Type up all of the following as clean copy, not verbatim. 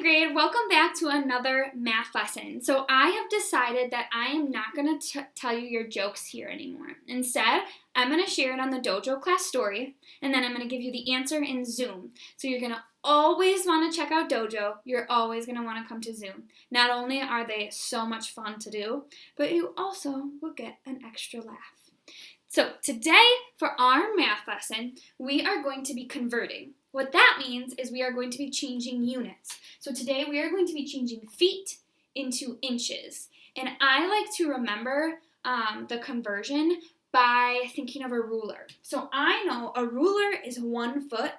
grade, welcome back to another math lesson. So I have decided that I am not going to tell you your jokes here anymore. Instead, I'm going to share it on the Dojo class story, and then I'm going to give you the answer in Zoom. So you're going to always want to check out Dojo. You're always going to want to come to Zoom. Not only are they so much fun to do, but you also will get an extra laugh. So today, for our math lesson, we are going to be converting. What that means is we are going to be changing units. So today we are going to be changing feet into inches. And I like to remember the conversion by thinking of a ruler. So I know a ruler is 1 foot,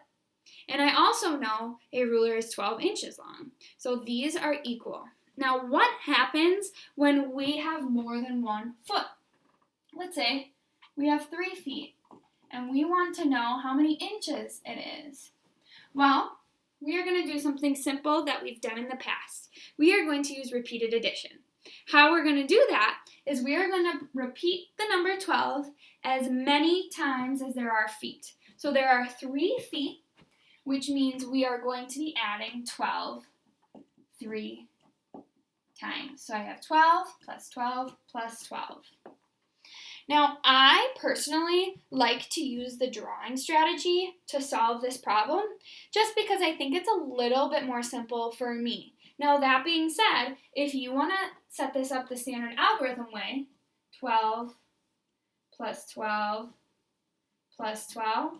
and I also know a ruler is 12 inches long. So these are equal. Now what happens when we have more than 1 foot? Let's say we have 3 feet, and we want to know how many inches it is. Well, we are going to do something simple that we've done in the past. We are going to use repeated addition. How we're going to do that is we are going to repeat the number 12 as many times as there are feet. So there are 3 feet, which means we are going to be adding 12 3 times. So I have 12 plus 12 plus 12. Now, I personally like to use the drawing strategy to solve this problem just because I think it's a little bit more simple for me. Now, that being said, if you want to set this up the standard algorithm way, 12 plus 12 plus 12,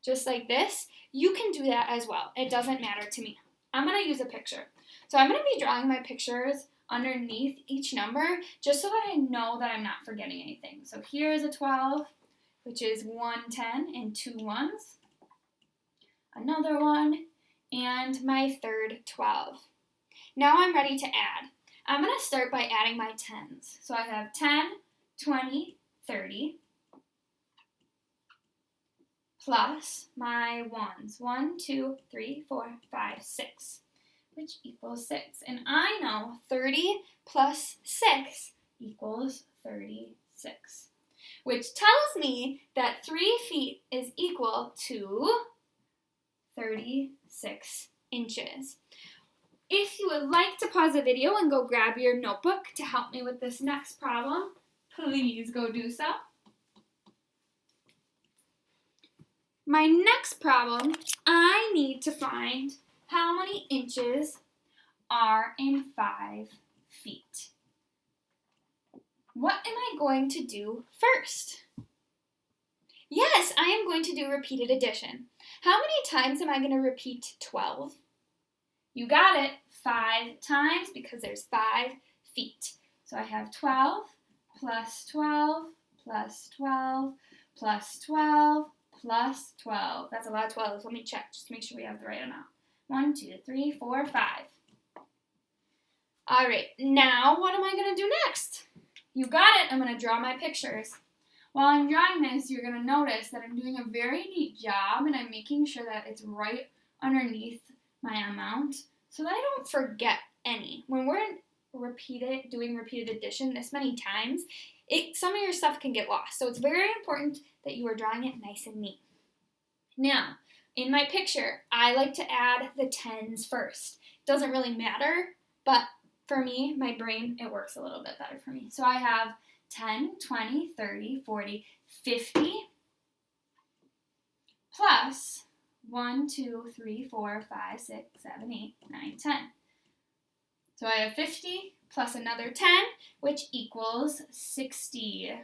just like this, you can do that as well. It doesn't matter to me. I'm going to use a picture. So I'm going to be drawing my pictures underneath each number just so that I know that I'm not forgetting anything. So here's a 12, which is 1 10 and 2 ones. Another one, and my third 12. Now I'm ready to add. I'm going to start by adding my tens. So I have 10, 20, 30, plus my ones. 1, 2, 3, 4, 5, 6. Which equals 6. And I know 30 plus 6 equals 36, which tells me that 3 feet is equal to 36 inches. If you would like to pause the video and go grab your notebook to help me with this next problem, please go do so. My next problem, I need to find how many inches are in 5 feet. What am I going to do first? Yes, I am going to do repeated addition. How many times am I going to repeat 12? You got it, 5 times because there's 5 feet. So I have 12 plus 12 plus 12 plus 12 plus 12. That's a lot of 12s. Let me check, just to make sure we have the right amount. 1, 2, 3, 4, 5. All right, now what am I going to do next? You got it. I'm going to draw my pictures. While I'm drawing this, you're going to notice that I'm doing a very neat job, and I'm making sure that it's right underneath my amount so that I don't forget any. When we're doing repeated addition this many times, some of your stuff can get lost. So it's very important that you are drawing it nice and neat. Now, in my picture, I like to add the tens first. It doesn't really matter, but for me, my brain, it works a little bit better for me. So I have 10, 20, 30, 40, 50, plus 1, 2, 3, 4, 5, 6, 7, 8, 9, 10. So I have 50 plus another 10, which equals 60.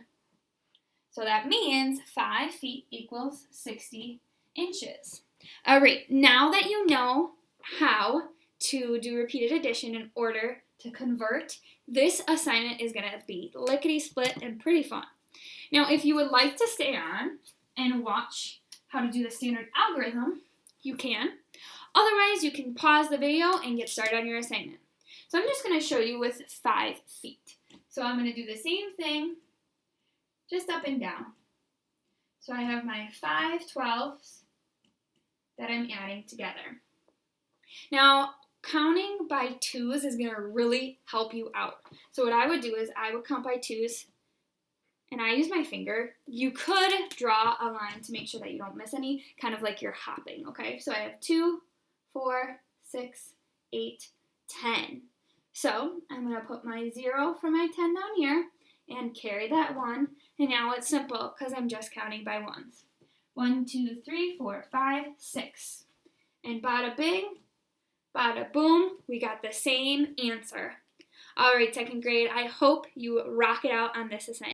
So that means 5 feet equals 60 inches. All right, now that you know how to do repeated addition in order to convert, this assignment is going to be lickety-split and pretty fun. Now, if you would like to stay on and watch how to do the standard algorithm, you can. Otherwise, you can pause the video and get started on your assignment. So I'm just going to show you with 5 feet. So I'm going to do the same thing, just up and down. So I have my 5 12s that I'm adding together. Now, counting by 2s is going to really help you out. So what I would do is I would count by 2s, and I use my finger. You could draw a line to make sure that you don't miss any, kind of like you're hopping, okay? So I have 2, 4, 6, 8, 10. So I'm going to put my 0 for my 10 down here and carry that 1. And now it's simple because I'm just counting by ones. 1, 2, 3, 4, 5, 6. And bada bing, bada boom, we got the same answer. All right, second grade, I hope you rock it out on this assignment.